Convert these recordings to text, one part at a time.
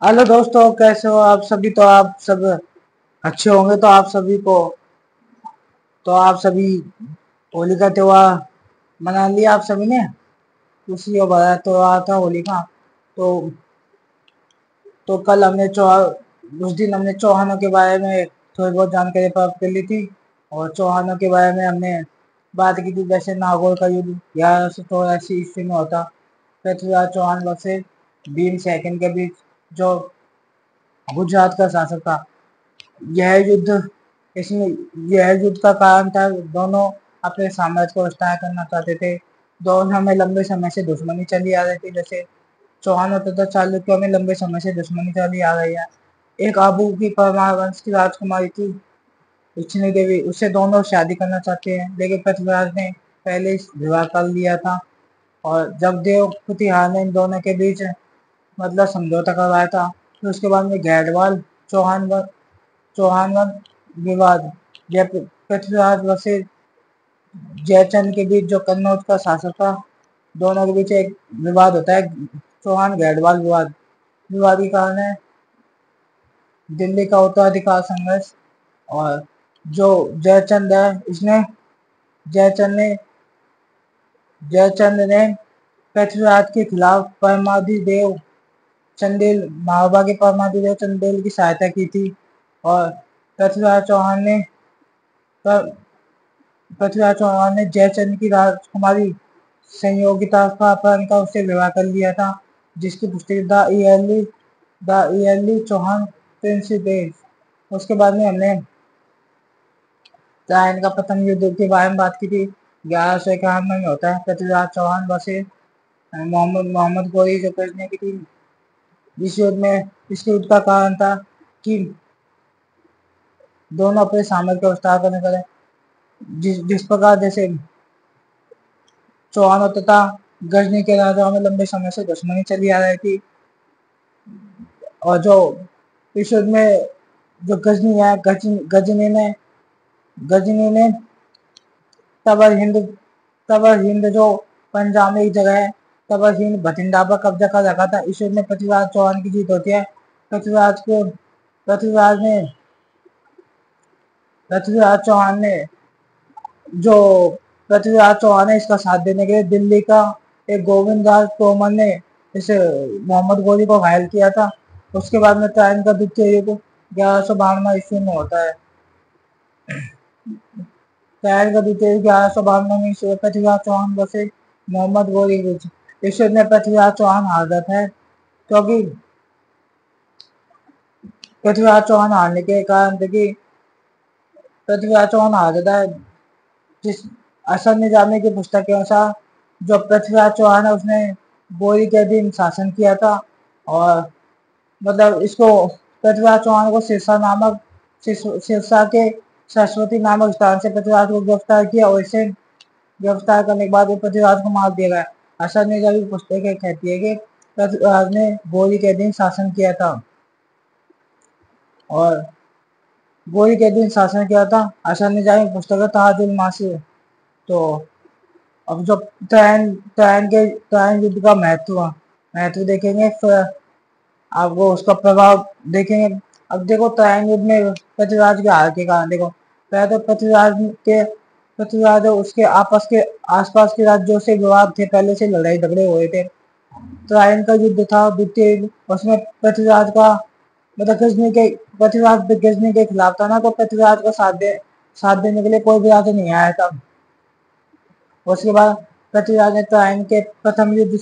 Hello दोस्तों, कैसे हो आप सभी। तो आप सब अच्छे होंगे। तो आप सभी होली का त्योहार मना लिया आप सभी ने। खुशी और बड़ा त्योहार था होली का। तो तो कल हमने चौहान उस दिन हमने चौहानों के बारे में थोड़ी बहुत जानकारी प्राप्त कर ली थी। और चौहानों के बारे में हमने बात की थी, जैसे नागौर का युद्ध 1184 ईस्वी में होता। पृथ्वीराज चौहान वर्सेस भीम सेकंड के बीच, जो गुजरात का शासक था। यह युद्ध इसमें यह युद्ध का कारण था, दोनों अपने साम्राज्य को विस्तार करना चाहते थे। दोनों में लंबे समय से दुश्मनी चली आ रही थी। जैसे चौहान तथा चालुक्यों में लंबे समय से दुश्मनी चली आ रही है। एक आबू की परमार वंश की राजकुमारी थी उच्चनी देवी, उससे दोनों शादी करना चाहते हैं, लेकिन पृथ्वीराज ने पहले ही विवाह कर लिया था। और जब देव प्रतिहार ने इन दोनों के बीच मतलब समझौता करवाया था, तो उसके बाद में गैडवाल चौहान चौहान विवाद, जय पृथ्वीराज वर्सेस जयचंद के बीच, जो कन्नौज का शासक था। दोनों के बीच एक विवाद होता है, चौहान गैडवाल विवाद। विवाद के कारण है दिल्ली का उत्तराधिकार संघर्ष। और जो जयचंद है, इसने जयचंद ने जयचंद ने पृथ्वीराज के खिलाफ परमादिदेव चंदेल महाबा के परमादिदेव चंदेल की सहायता की थी। और पृथ्वीराज चौहान ने पृथ्वीराज चौहान ने जयचंद की राजकुमारी संयोगिता का अपहरण कर उससे विवाह कर लिया था, जिसकी पुष्टि द ईयरली चौहान प्रिंसिपेस। उसके बाद में हमने चायन का प्रथम युद्ध के बारे में बात की थी। 1151 में होता है पृथ्वीराज चौहान वर्सेस मोहम्मद गोरी, जो करने की थी। इस युद्ध का कारण था कि दोनों अपने साम्राज्य का विस्तार करने लगे। जिस प्रकार जैसे चौहानों तथा गजनी के राजाओं में लंबे समय से दुश्मनी चली आ रही थी। और जो इस युद्ध में जो गजनी है, गजनी ने तबर हिंद जो पंजाब में एक जगह है, तबर हिंद भटिंडा पर कब्जा कर रखा था। इस युद्ध में पृथ्वीराज चौहान की जीत होती है। पृथ्वीराज को पृथ्वीराज ने पृथ्वीराज चौहान ने जो पृथ्वीराज चौहान है, इसका साथ देने के लिए दिल्ली का एक गोविंद राज तोमर ने इसे मोहम्मद गोरी को घायल किया था। उसके बाद में ट्रायन का द्वितीय युद्ध 1192 ईस्वी में होता है। ट्रायल का द्वितीय युद्ध 1192 में ईस्वी पृथ्वीराज चौहान वर्सेस मोहम्मद गोरी युद्ध। इस युद्ध में पृथ्वीराज चौहान हार जाता है, क्योंकि पृथ्वीराज चौहान हारने के कारण देखिए पृथ्वीराज चौहान हार जाता है। जिस असर निजामी की पुस्तक के अनुसार, जो पृथ्वीराज चौहान है, उसने गोरी के अधीन शासन किया था। और मतलब इसको पृथ्वीराज चौहान को सिरसा के सरस्वती नामक स्थान से पृथ्वीराज को गिरफ्तार किया, और इसे गिरफ्तार करने के बाद पृथ्वीराज को मार दिया गया। असर निजामी की पुस्तकें कहती है कि पृथ्वीराज ने गोरी के अधीन शासन किया था। और गोरी के अधीन शासन किया था। असर निजामी की पुस्तक ताजुल मासी। तो अब जो ट्रायन युद्ध का महत्व देखेंगे, फिर आपको उसका प्रभाव देखेंगे। अब देखो, ट्रायन युद्ध में पृथ्वीराज के हार के कारण देखो, पहले तो पृथ्वीराज और उसके आसपास के राज्यों से विवाद थे, पहले से लड़ाई झगड़े हुए थे। ट्रायन का युद्ध था द्वितीय युद्ध, उसमें पृथ्वीराज का मतलब गजनी के खिलाफ था ना, तो पृथ्वीराज का साथ देने के लिए कोई भी राजा नहीं आया था। उसके बाद पृथ्वीराज ने ट्रायन के प्रथम युद्ध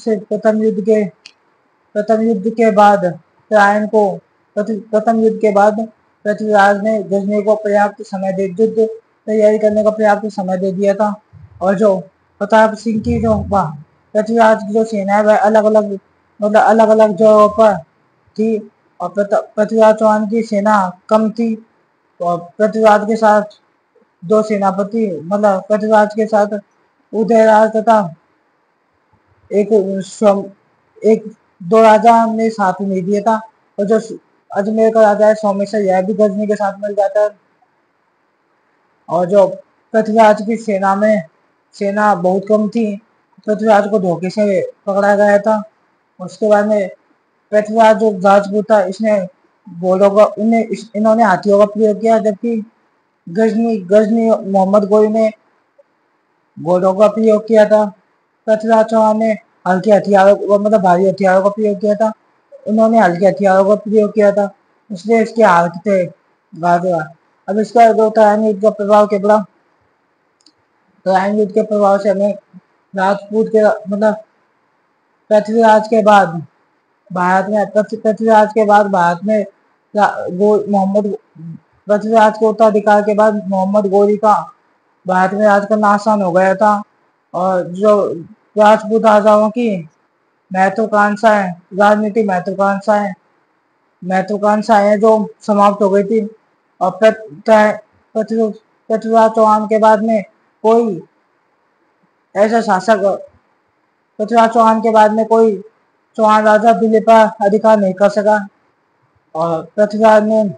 के बाद ट्रायन को प्रथम युद्ध के बाद पृथ्वीराज ने गजनी को पर्याप्त समय दे युद्ध तैयारी करने का पर्याप्त समय दे दिया था। और जो प्रताप सिंह की जो पृथ्वीराज की जो सेना है, वह अलग अलग जगहों पर थी। और पृथ्वीराज चौहान की सेना कम थी। और पृथ्वीराज के साथ दो सेनापति, मतलब पृथ्वीराज के साथ उदयराज तथा एक एक दो राजा ने साथ नहीं दिया था। और जो अजमेर का राजा है सोमेश्वर, यह भी गजनी के साथ मिल जाता है। और जो पृथ्वीराज की सेना बहुत कम थी, पृथ्वीराज को धोखे से पकड़ा गया था। उसके बाद में पृथ्वीराज जो राजपूत था इसने घोड़ों का इन्होंने हाथियों का प्रयोग किया, जबकि गजनी गजनी मोहम्मद गोरी ने घोड़ों का प्रयोग किया था। पृथ्वीराज चौहान ने हल्के हथियारों मतलब भारी हथियारों का प्रयोग किया था, उन्होंने हल्के हथियारों का प्रयोग किया था, इसलिए इसके हार थे गाजवा। अब इसका जो तराइन युद्ध का प्रभाव क्या पड़ा, तराइन युद्ध के प्रभाव से हमें राजपूत के मतलब पृथ्वीराज के बाद भारत में पृथ्वीराज के बाद भारत में मोहम्मद पृथ्वीराज के उत्तराधिकार के बाद मोहम्मद गोरी का भारत में राज करना आसान हो गया था। और जो राजपूत राजाओं की महत्वाकांक्षाएं राजनीति महत्वाकांक्षाएं जो समाप्त हो गई थी। और पृथ्वीराज चौहान के बाद में कोई ऐसा शासक पृथ्वीराज चौहान के बाद में कोई चौहान राजा दिल्ली पर अधिकार नहीं कर सका। और पृथ्वीराज ने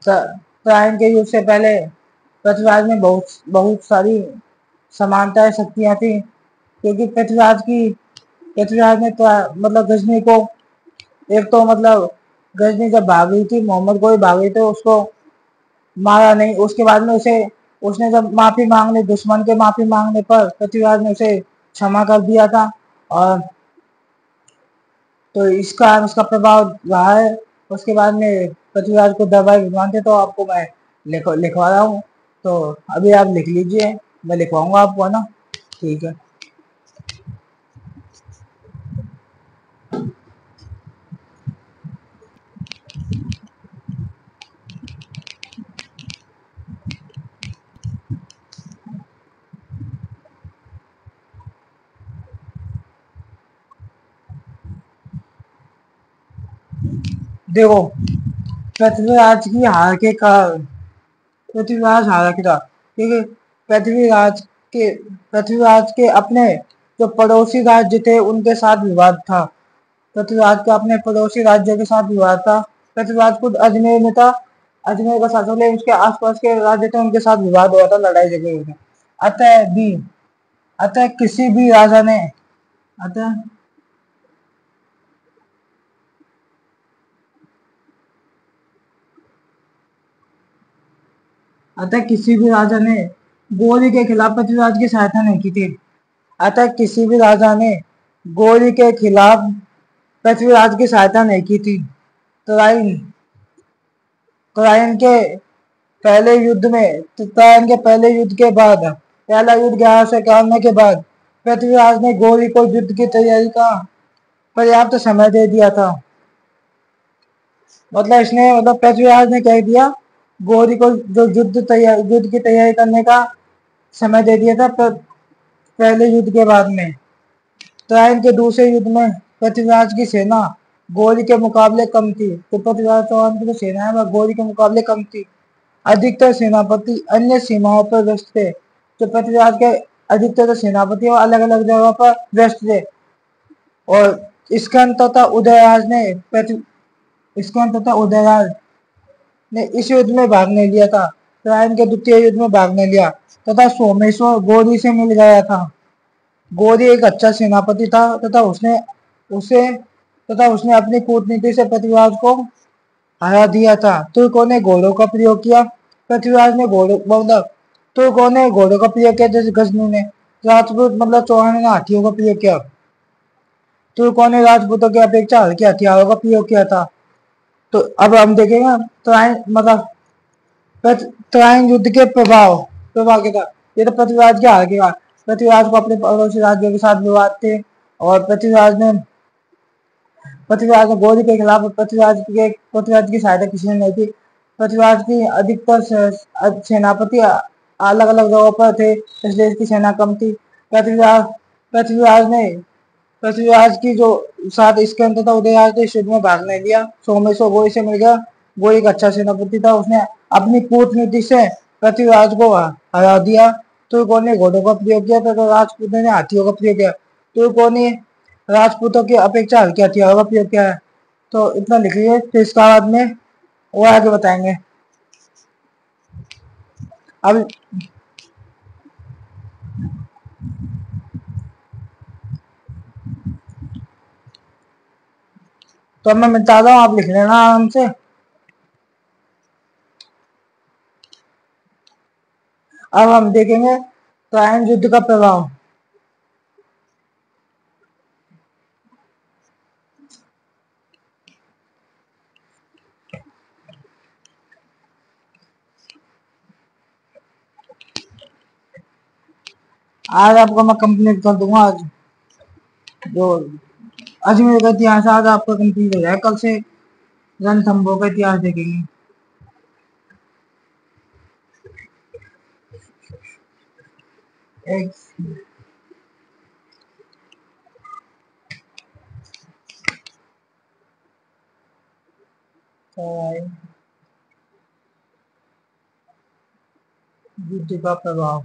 तराइन के युग से पहले पृथ्वीराज में बहुत बहुत सारी समानताएं शक्तियां थी, क्योंकि पृथ्वीराज ने तो मतलब गजनी को एक तो मतलब गजनी जब भाग रही थी, मोहम्मद गोरी भाग रही थी, उसको मारा नहीं। उसके बाद में उसने जब माफी मांगने दुश्मन के माफी मांगने पर पृथ्वीराज ने उसे क्षमा कर दिया था। और तो इसका प्रभाव रहा है। उसके बाद में पृथ्वीराज को दरबार विद्वान थे, तो आपको मैं लिखवा रहा हूँ, तो अभी आप लिख लीजिए, मैं लिखवाऊंगा आपको, है ना। ठीक है। देखो, पृथ्वीराज की हार के कारण पृथ्वीराज हारा था, क्योंकि पृथ्वीराज पृथ्वीराज के अपने जो पड़ोसी राज्य थे उनके साथ विवाद था। पृथ्वीराज का अपने पड़ोसी राज्यों के साथ विवाद था। पृथ्वीराज खुद अजमेर में था, अजमेर का शासक, लेकिन उसके आसपास के राज्य थे उनके साथ विवाद हुआ था, लड़ाई झगड़े हुए थे। अतः भी अतः किसी भी राजा ने अतः अतः किसी भी राजा ने गोरी के खिलाफ पृथ्वीराज की सहायता नहीं की थी। अतः किसी भी राजा ने गोरी के खिलाफ पृथ्वीराज की सहायता नहीं की थी। तराइन तराइन के तराइन के पहले युद्ध के बाद, पहला युद्ध 1151 के बाद पृथ्वीराज ने गोरी को युद्ध की तैयारी का पर्याप्त समय दे दिया था। मतलब पृथ्वीराज ने कह दिया, गोरी को जो युद्ध की तैयारी करने का समय दे दिया था पहले युद्ध के बाद में। तराइन के दूसरे युद्ध में पृथ्वीराज की सेना गोरी के मुकाबले कम थी। तो पृथ्वीराज चौहान की जो सेना है वह गोरी के मुकाबले कम थी। अधिकतर सेनापति अन्य सीमाओं पर व्यस्त थे। तो पृथ्वीराज के अधिकतर जो सेनापति वो अलग अलग जगह पर व्यस्त थे। और स्कंद तथा उदयराज ने स्कंद तथा उदयराज ने इस युद्ध में भाग नहीं लिया था। तराइन के द्वितीय युद्ध में भाग नहीं लिया तथा सोमेश्वर गोरी से मिल गया था। गोरी एक अच्छा सेनापति था उसे उसने अपनी कूटनीति से पृथ्वीराज को हरा दिया था। तुर्कों ने घोड़ों का प्रयोग किया। पृथ्वीराज ने तुर्कों ने घोड़ों का प्रयोग किया, जैसे गजनी ने। राजपूत मतलब चौहान ने हाथियों का प्रयोग किया। तुर्कों ने राजपूतों की अपेक्षा हल्के हथियारों का प्रयोग किया था। तो अब हम देखेंगे तराइन युद्ध के प्रभाव के था। ये तो पृथ्वीराज के हार के बाद पृथ्वीराज को अपने पड़ोसी राज्यों के साथ विवाद थे। और पृथ्वीराज ने गोरी के खिलाफ पृथ्वीराज की सहायता किसी ने नहीं की। पृथ्वीराज की अधिकतर सेनापति अलग अलग जगहों पर थे, इसलिए इसकी सेना कम थी। पृथ्वीराज पृथ्वीराज ने पृथ्वीराज की जो साथ इसके अंत था उदयराज ने इस युद्ध में भाग नहीं लिया। सोमेश्वर गोरी से मिल गया। गोरी एक अच्छा सेनापति था, उसने अपनी कूटनीति से पृथ्वीराज को हरा दिया। तुर्कों ने घोड़ों का प्रयोग किया तथा राजपूतों ने हाथियों का प्रयोग किया। तुर्कों ने राजपूतों की अपेक्षा हल्के हथियारों का प्रयोग किया है। तो इतना लिख लीजिए, फिर इसके बाद में वो आगे बताएंगे। अब तो अब मैं मिटाता हूँ, आप लिख लेना आराम से। अब हम देखेंगे ट्रायन युद्ध का प्रभाव। आज आपको मैं कंप्लीट कर दूंगा। आज जो अजमेर का इतिहास आज आपका कंप्लीट हो जाए, कल से रणथंभोर का इतिहास देखेंगे। एक युद्ध का प्रभाव।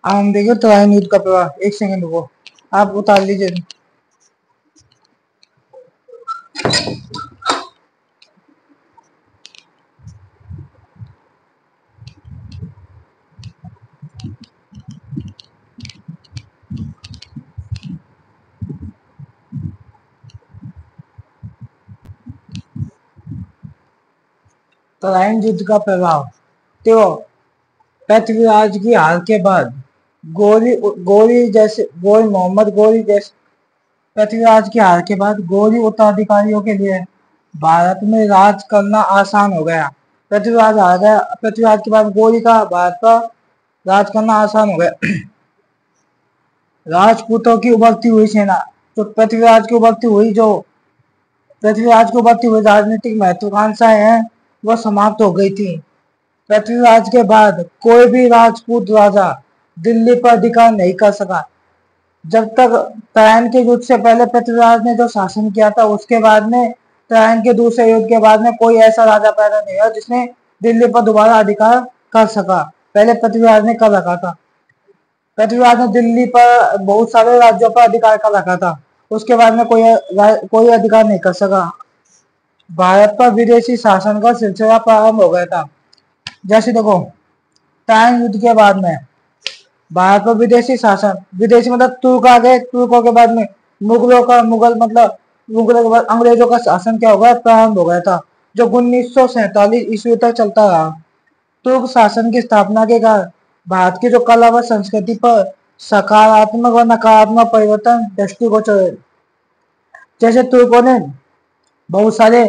हम देखिए ट्रायन युद्ध का प्रभाव। एक सेकंड रुको, आप उतार लीजिए। ट्रायन युद्ध का प्रभाव। तो पृथ्वीराज की हार के बाद गोरी गोरी जैसे गोरी मोहम्मद गोरी जैसे पृथ्वीराज की हार के बाद गोरी उत्तराधिकारियों के लिए भारत में राज करना आसान हो गया। पृथ्वीराज आ गया, पृथ्वीराज के बाद गोरी का भारत पर राज करना आसान हो गया। राजपूतों की उभरती हुई सेना, तो पृथ्वीराज की उभरती हुई जो पृथ्वीराज की उभरती हुई राजनीतिक महत्वाकांक्षाएं हैं वह समाप्त हो गई थी। पृथ्वीराज के बाद कोई भी राजपूत राजा दिल्ली पर अधिकार नहीं कर सका। जब तक ट्रायन के युद्ध से पहले पृथ्वीराज ने जो शासन किया था, उसके बाद में ट्रायन के दूसरे युद्ध के बाद में कोई ऐसा राजा पैदा नहीं हुआ जिसने दिल्ली पर दोबारा अधिकार कर सका। पहले पृथ्वीराज ने कर रखा था। पृथ्वीराज ने दिल्ली पर बहुत सारे राज्यों पर अधिकार कर रखा था, उसके बाद में कोई अधिकार नहीं कर सका। भारत पर विदेशी शासन का सिलसिला प्रारंभ हो गया था। जैसे देखो, ट्रायन युद्ध के बाद में भारत पर विदेशी शासन, विदेशी मतलब तुर्क आ गए, तुर्कों के बाद में मुगलों का मुगलों के बाद अंग्रेजों का शासन क्या हो गया, प्रारंभ हो गया था, जो 1947 ईस्वी तक चलता रहा। तुर्क शासन की स्थापना के कारण भारत की जो कला व संस्कृति पर सकारात्मक व नकारात्मक परिवर्तन दृष्टिगोचर है। जैसे तुर्कों ने बहुत सारे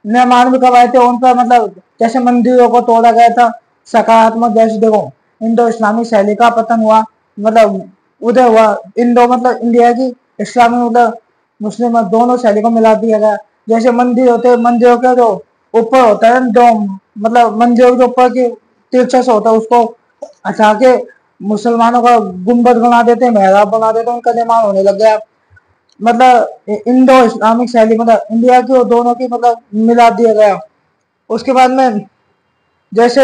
निर्माण भी करवाए थे उन पर, जैसे मंदिरों को तोड़ा गया था। सकारात्मक, जैसे देखो इंडो इस्लामिक शैली का पतन हुआ, उदय हुआ। इंडो इंडिया की, इस्लामी मुस्लिम दोनों शैली को मिला दिया गया। जैसे मंदिर होते हैं, मंदिरों के जो ऊपर होता है डोम, मंदिरों के ऊपर की तिरछस होता है, उसको हटा के मुसलमानों का गुम्बद बना देते, मेहराब बना देते, उनका निर्माण होने लग गया। इंडो इस्लामिक शैली, इंडिया की और दोनों की मिला दिया गया। उसके बाद में जैसे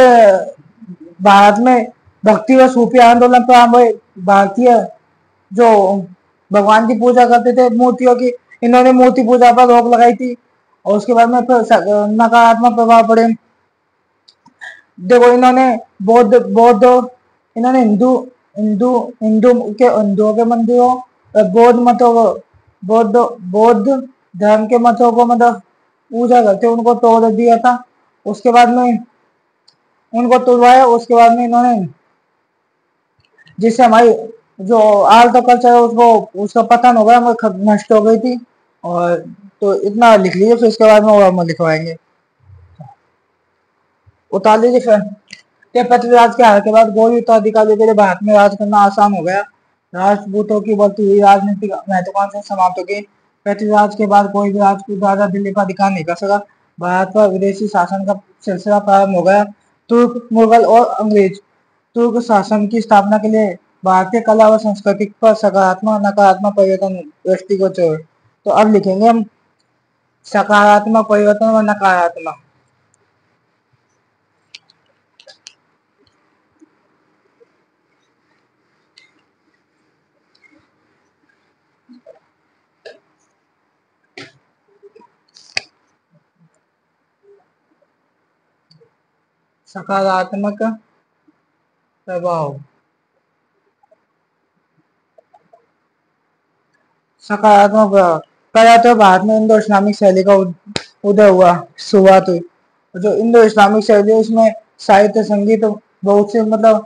भारत में भक्ति व सूफी आंदोलन प्रारंभ हुए। भारतीय जो भगवान की पूजा करते थे मूर्तियों की, इन्होंने मूर्ति पूजा पर रोक लगाई थी। और उसके बाद में फिर नकारात्मक प्रभाव पड़े। देखो इन्होंने बौद्ध बौद्ध इन्होंने हिंदू हिंदू हिंदुओं के मंदिरों, बौद्ध मतों को, बौद्ध बौद्ध धर्म के मतों को पूजा करते उनको तोड़ दिया था। उसके बाद में उनको तोड़वाया, उसके बाद में इन्होंने, जिससे हमारी जो आर्ट और कल्चर है उसको, उसका पतन हो गया, नष्ट हो गई थी। और तो इतना लिख लीजिए, फिर इसके बाद में और हम लिखवाएंगे। उतार लीजिए फिर। के पृथ्वीराज के हार के बाद गौरी उत्तराधिकारियों के लिए भारत में राज करना आसान हो गया। राजपूतों की बढ़ती हुई राजनीतिक महत्वाकांक्षा समाप्त हो गई। पृथ्वीराज के बाद कोई भी राजपूत राजा दिल्ली का अधिकार नहीं कर सका। भारत पर विदेशी शासन का सिलसिला प्रारंभ हो गया। तुर्क, मुगल और अंग्रेज तुर्क शासन की स्थापना के लिए भारतीय कला व संस्कृति पर सकारात्मक नकारात्मक परिवर्तन दृष्टिगोचर। तो अब लिखेंगे हम सकारात्मक परिवर्तन व नकारात्मक। सकारात्मक प्रभाव। सकारात्मक प्रभाव कहा तो भारत में इंडो इस्लामिक शैली का उदय हुआ, शुरुआत हुई। जो इंडो इस्लामिक शैली है उसमें साहित्य, संगीत, बहुत से मतलब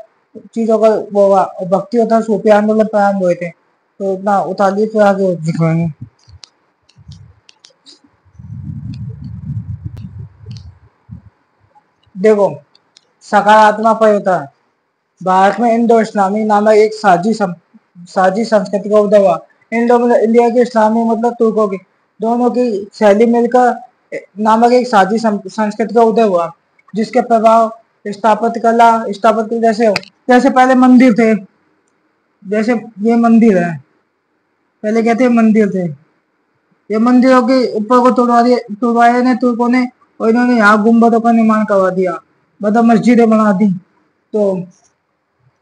चीजों का वो हुआ। भक्ति तथा सूफी आंदोलन प्रारंभ हुए थे। तो इतना उतारिए फिर आगे दिखाएंगे। देखो, सकारात्मक परिवर्तन भारत में इंडो इस्लामी नामक एक साझी संस्कृति का उदय हुआ। इंडो मतलब इंडिया के, इस्लामी मतलब तुर्कों की, दोनों की शैली मिलकर नामक एक साझी संस्कृति का उदय हुआ, जिसके प्रभाव स्थापत्य जैसे जैसे पहले मंदिर थे, जैसे ये मंदिर है, पहले क्या थे, मंदिर थे। ये मंदिरों के ऊपर को तुड़वाया ने तुर्कों ने, और इन्होंने यहाँ गुम्बदों का निर्माण करवा दिया, मतलब मस्जिदें बना दी। तो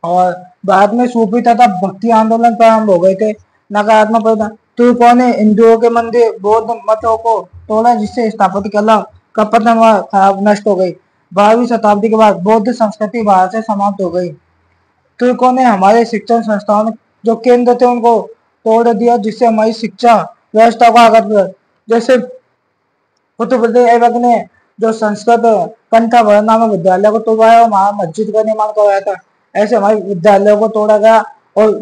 और बाद में सूफी तथा भक्ति आंदोलन प्रारंभ हो गए थे। नकारात्मक परिवर्तन तुर्कों ने हिंदुओं के मंदिर, बौद्ध मतों को तोड़ा, जिससे स्थापत्य कला का पतन हुआ, खराब नष्ट हो गई। 12वीं शताब्दी के बाद बौद्ध संस्कृति भारत से समाप्त हो गई। तुर्कों ने हमारे शिक्षण संस्थाओं में जो केंद्र थे उनको तोड़ दिया, जिससे हमारी शिक्षा व्यवस्था को आघात हुआ। जैसे उत्तर प्रदेश ऐबक ने जो संस्कृत कंठाभरण नामक विद्यालय को तोड़वाया और वहां मस्जिद का निर्माण करवाया था। ऐसे हमारे विद्यालयों को तोड़ा गया और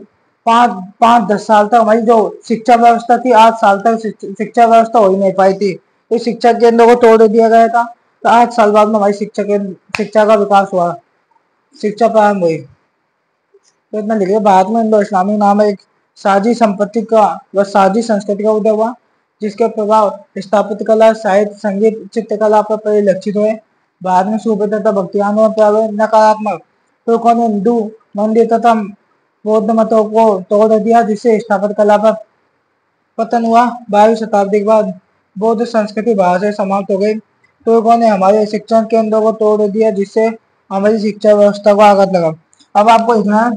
5-10 साल तक हमारी जो शिक्षा व्यवस्था थी, 8 साल तक शिक्षा व्यवस्था हो ही नहीं पाई थी। तो शिक्षा केंद्रों को तोड़ दिया गया था। तो 8 साल बाद में हमारी शिक्षा का विकास हुआ, शिक्षा प्रारंभ हुई। तो इतना लिखिए, भारत में इंडो इस्लामिक नाम एक साझी साझी संस्कृति का उदय हुआ, जिसके प्रभाव स्थापत्य कला, साहित्य, संगीत, चित्रकला पर परिलक्षित हुए। बाद में सूफी तथा भक्ति आंदोलन पर नकारात्मक तुर्कों ने हिंदू मंदिर तथा बौद्ध मतों को तोड़ दिया, जिससे स्थापत्य कला पर पतन हुआ। 12वीं शताब्दी के बाद बौद्ध संस्कृति भारत से समाप्त हो गई। तुर्कों ने हमारे शिक्षण केंद्रों को तोड़ दिया, जिससे हमारी शिक्षा व्यवस्था को आघात लगा। अब आपको इतना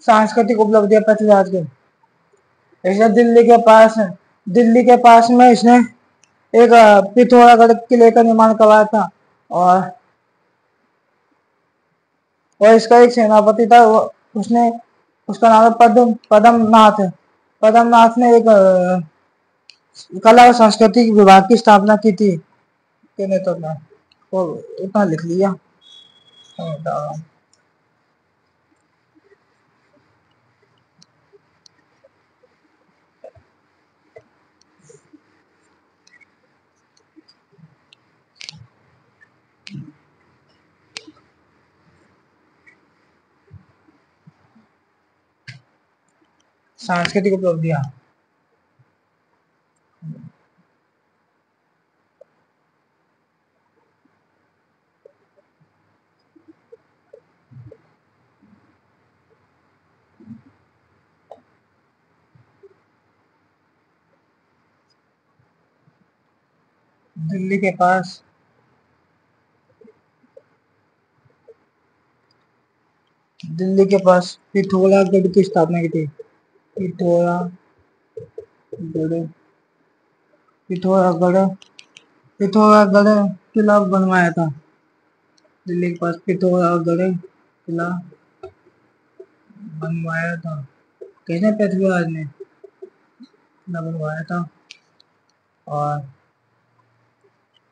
सांस्कृतिक उपलब्धियां पृथ्वीराज की, इसने दिल्ली के पास में इसने एक पिथौरागढ़ किले का निर्माण करवाया था। और इसका एक सेनापति था, उसने उसका नाम है पद्मनाथ ने एक कला और संस्कृति विभाग की स्थापना की थी के नेतृत्व में। तो इतना लिख लिया। सांस्कृतिक उपलब्धियां, दिल्ली के पास पिथौरागढ़ की स्थापना की थी। पिथौरागढ़ किला बनवाया था। दिल्ली के पास पिथौरागढ़ किला बनवाया था। किसने? पृथ्वीराज ने किला बनवाया था। और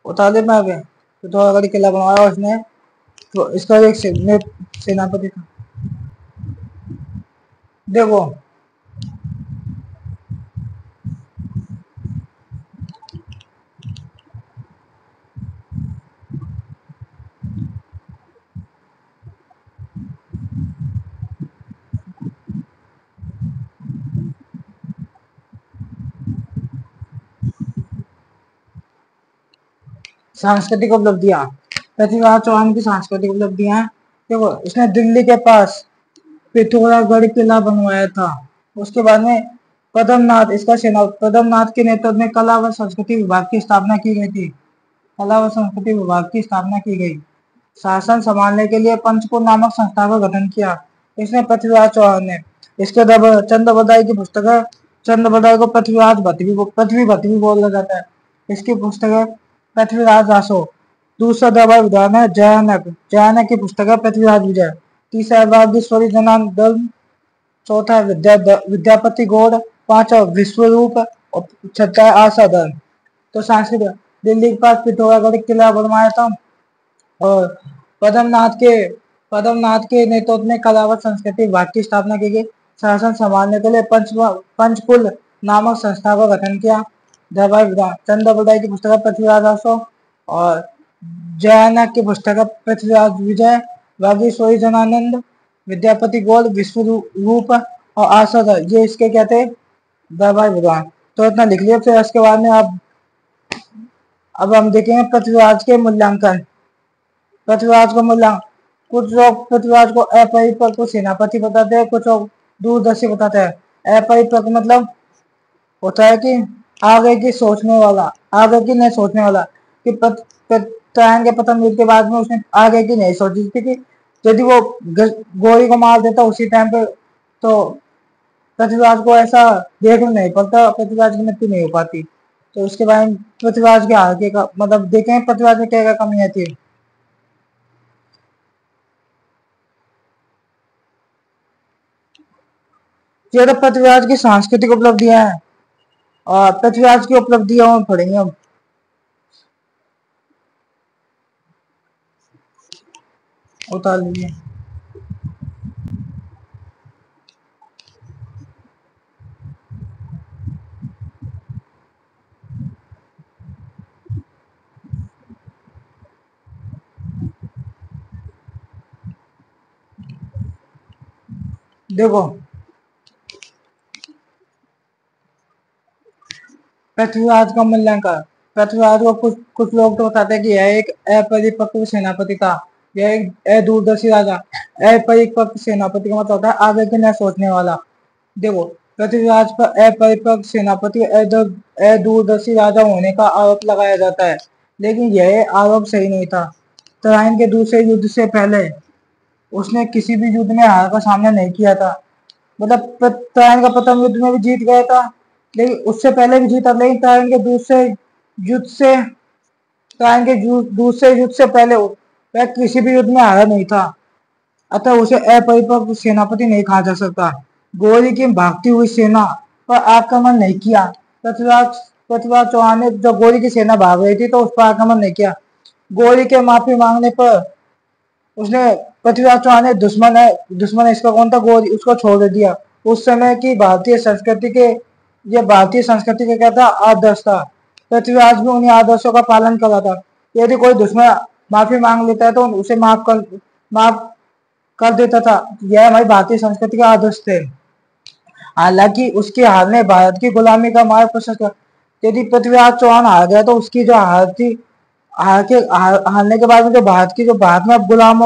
उतारे में आ गए, पिथौरागढ़ किला बनवाया उसने। तो इसका एक सेनापति था। देखो, सांस्कृतिक उपलब्धियां, पृथ्वीराज चौहान की सांस्कृतिक उपलब्धियां। देखो, इसने दिल्ली के पास पिथौरागढ़ किला बनवाया था। उसके बाद में पद्मनाथ के नेतृत्व में कला व संस्कृति विभाग की स्थापना की गई थी। कला व संस्कृति विभाग की स्थापना की गई। शासन संभालने के लिए पंचकुल नामक संस्था का गठन किया, इसने पृथ्वीराज चौहान ने। इसके चंद्र बदाई की पुस्तक है। चंद्र बदाई को पृथ्वी भट्ट भी बोला जाता है। इसकी पुस्तक है पृथ्वीराज रासो। दूसरा दरबार विद्वान है जयानक की पुस्तक है पृथ्वीराज विजय। तीसरा है वागीश्वरी जनार्दन। चौथा है विद्यापति गौड़। पांचवा विश्व रूप और छठा है असाधारण। तो सांस्कृतिक दिल्ली के पास पिथौरागढ़ किला बनवाया था और पद्मनाथ के नेतृत्व में कलावत संस्कृति विभाग की स्थापना की गई। शासन संभालने के लिए पंचकुल नामक संस्था का गठन किया। चंद्र बदाई की पुस्तक पृथ्वीराज आसो और जयानक की पुस्तक पृथ्वीराज विजय, वागीश्वरी जनानंद, विद्यापति गोल, विश्व रूप और आसद, ये इसके क्या थे, दरबार विद्वान। तो इतना लिख लिया। फिर इसके बाद में अब हम देखेंगे पृथ्वीराज के मूल्यांकन। पृथ्वीराज का मूल्यांकन, कुछ लोग पृथ्वीराज को अपरिपक्व सेनापति बताते हैं, कुछ लोग दूरदर्शी बताते हैं। अपरिपक्व मतलब होता है कि आगे की सोचने वाला, आगे की नहीं सोचने वाला, कि ट्रायन के पतन के बाद में उसने आगे की नहीं सोची थी कि यदि वो गोरी को मार देता उसी टाइम पे तो पृथ्वीराज को ऐसा देखना नहीं पड़ता, पृथ्वीराज की मृत्यु नहीं हो पाती। तो उसके बाद में पृथ्वीराज के आगे का मतलब देखें पृथ्वीराज में क्या क्या कमियां थी। ये तो पृथ्वीराज की सांस्कृतिक उपलब्धियां हैं और पृथ्वीराज की उपलब्धियों में पढ़ेंगे हम। उतार लीजिए। देखो पृथ्वीराज का मूल्यांकन, पृथ्वीराज को कुछ लोग तो बताते हैं कि यह एक अपरिपक्व सेनापति था, यह एक अदूरदर्शी राजा। अपरिपक्व सेनापति का मतलब होता है आगे के न सोचने वाला। देखो पृथ्वीराज पर अपरिपक्व सेनापति अदूरदर्शी राजा होने का आरोप लगाया जाता है, लेकिन यह आरोप सही नहीं था। तराइन के दूसरे युद्ध से पहले उसने किसी भी युद्ध में हार का सामना नहीं किया था। मतलब तराइन का प्रथम युद्ध में भी जीत गया था, लेकिन उससे पहले भी जीता, लेकिन तराइन के दूसरे युद्ध से पहले वह किसी भी युद्ध में हारा नहीं था, अतः उसे अपरिपक्व सेनापति नहीं कहा जा सकता। गोरी की भागती हुई सेना पर आक्रमण नहीं किया। पृथ्वीराज चौहान ने जब गोरी की सेना भाग रही थी तो उस पर आक्रमण नहीं किया। गोरी के माफी मांगने पर उसने पृथ्वीराज चौहान ने दुश्मन इसका कौन था, गोरी, उसको छोड़ दिया। उस समय की भारतीय संस्कृति के क्या था, आदर्श था। पृथ्वीराज भी उन्हीं आदर्शों का पालन कर रहा था। यदि कोई दुश्मन माफी मांग लेता है तो उसे माफ कर देता था। यह हमारी भारतीय संस्कृति का आदर्श थे। हालांकि उसके हार ने भारत की गुलामी का मार्ग प्रशस्त किया। यदि पृथ्वीराज चौहान हार गया तो उसकी जो हार थी, हारने के बाद में जो भारत में अब गुलाम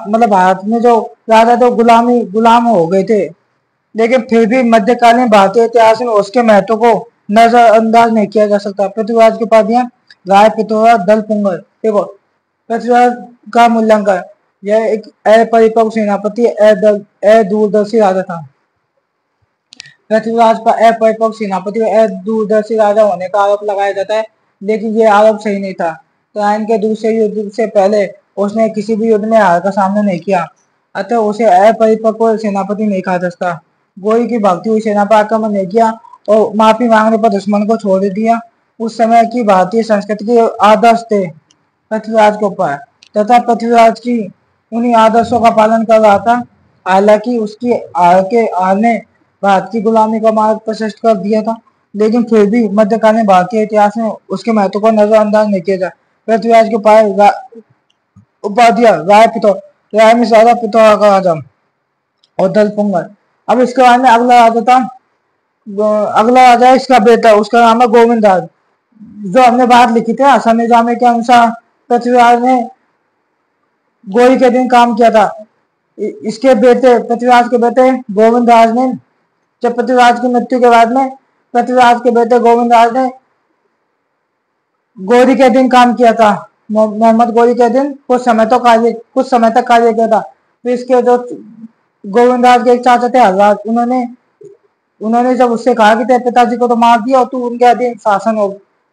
मतलब भारत में जो राजा तो गुलाम हो गए थे, लेकिन फिर भी मध्यकालीन भारतीय इतिहास में उसके महत्व को नजरअंदाज नहीं किया जा सकता। पृथ्वीराज की उपाधियां राय पिथौरा दल पुंगल। देखो पृथ्वीराज का मूल्यांकन, यह एक अपरिपक्व सेनापति अदूरदर्शी राजा था। पृथ्वीराज पर अपरिपक्व सेनापति और अदूरदर्शी राजा होने का आरोप लगाया जाता है, लेकिन यह आरोप सही नहीं था। तराइन के दूसरे युद्ध से पहले उसने किसी भी युद्ध में हार का सामना नहीं किया, अतः उसे अपरिपक्व सेनापति नहीं कहा जा सकता। गोरी की भागती हुई सेना पर आक्रमण नहीं किया और माफी मांगने पर दुश्मन को छोड़ दिया। उस समय की भारतीय संस्कृति के आदर्श थे पृथ्वीराज के ऊपर, तथा पृथ्वीराज की उन्हीं आदर्शों का पालन कर रहा था। हालांकि उसकी हार ने भारत की गुलामी का मार्ग प्रशस्त कर दिया था, लेकिन फिर भी मध्यकालीन भारतीय इतिहास में उसके महत्व को नजरअंदाज नहीं किया जाए। पृथ्वीराज के उपाधियां राय में ज्यादा पिथौरा का राजा और दल पुंगल। अब इसके बाद में अगला राजा इसका बेटा, उसका नाम है गोविंद राज। जो हमने बात लिखी थी असम निजामे के अनुसार पृथ्वीराज ने गोरी के दिन काम किया था। इसके बेटे पृथ्वीराज के बेटे गोविंद राज ने, जब पृथ्वीराज की मृत्यु के बाद में पृथ्वीराज के बेटे गोविंद राज ने गोरी के दिन काम किया था। मोहम्मद गोरी के दिन कुछ समय तक कार्य किया था। फिर इसके जो गोविंद राज के एक चाचा थे हरराज, उन्होंने जब उससे कहा कि तेरे पिताजी को तो मार दिया और तू उनके अधीन शासन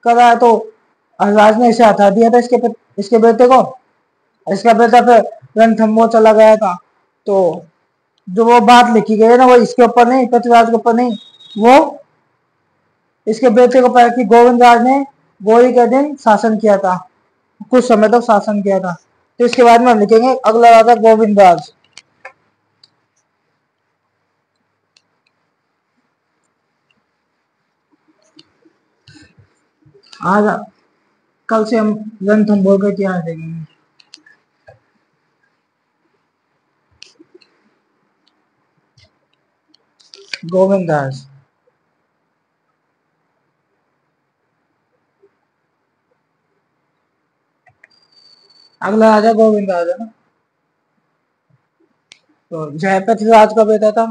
कर रहा है, तो हरराज ने इसे हटा दिया था इसके बेटे को। इसका बेटा फिर रणथंबोर चला गया था। तो जो वो बात लिखी गई है ना, वो इसके ऊपर नहीं, पृथ्वीराज के ऊपर नहीं, वो इसके बेटे को पता कि गोविंद राज ने गोली के दिन शासन किया था, कुछ समय तक शासन किया था। तो इसके बाद में हम लिखेंगे अगला राजा गोविंद राज। आज कल से हम रणथंभौर का इतिहास देखेंगे। गोविंद राज, अगला राजा गोविंद राज है ना। तो जय पृथ्वीराज का बेटा था,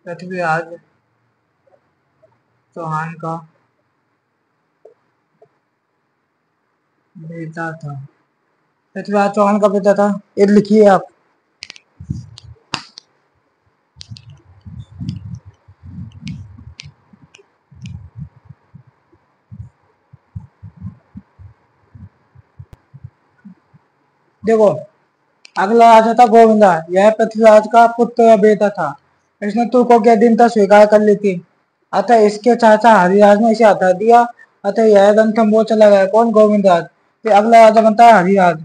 पृथ्वीराज चौहान का बेटा था। पृथ्वीराज चौहान का बेटा था, ये लिखिए आप। देखो अगला राजा था गोविंद राज, यह पृथ्वीराज का पुत्र या बेटा था। इसने तुर्कों की अधीनता स्वीकार कर ली थी, अतः इसके चाचा हरिराज ने इसे हटा दिया, अतः यह रणथंभौर चला गया। कौन? गोविंद राज। फिर अगला राजा बनता है हरिराज।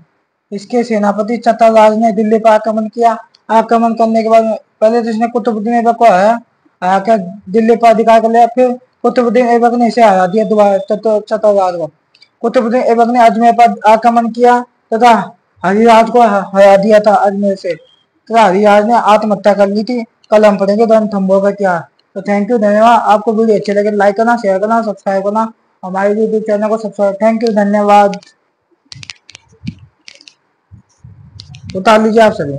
इसके सेनापति चतुरराज ने दिल्ली पर आक्रमण किया। आक्रमण करने के बाद पहले तो इसने कुतुबुद्दीन ऐबक को हराया क्या दिल्ली पर अधिकार कर लिया। फिर कुतुबुद्दीन ऐबक ने इसे हरा दिया दोबारा चतुरराज को। कुतुबुद्दीन ऐबक ने अजमेर पर आक्रमण किया तथा हरिराज को हरा दिया था अजमेर से। तो हरिराज ने आत्महत्या कर ली थी। कल हम पढ़ेंगे रणथंभौर का इतिहास। तो थैंक यू, धन्यवाद। आपको वीडियो अच्छे लगे लाइक करना, शेयर करना, सब्सक्राइब करना, हमारे यूट्यूब चैनल को सब्सक्राइब। थैंक यू, धन्यवाद। उतार लीजिए आप सभी।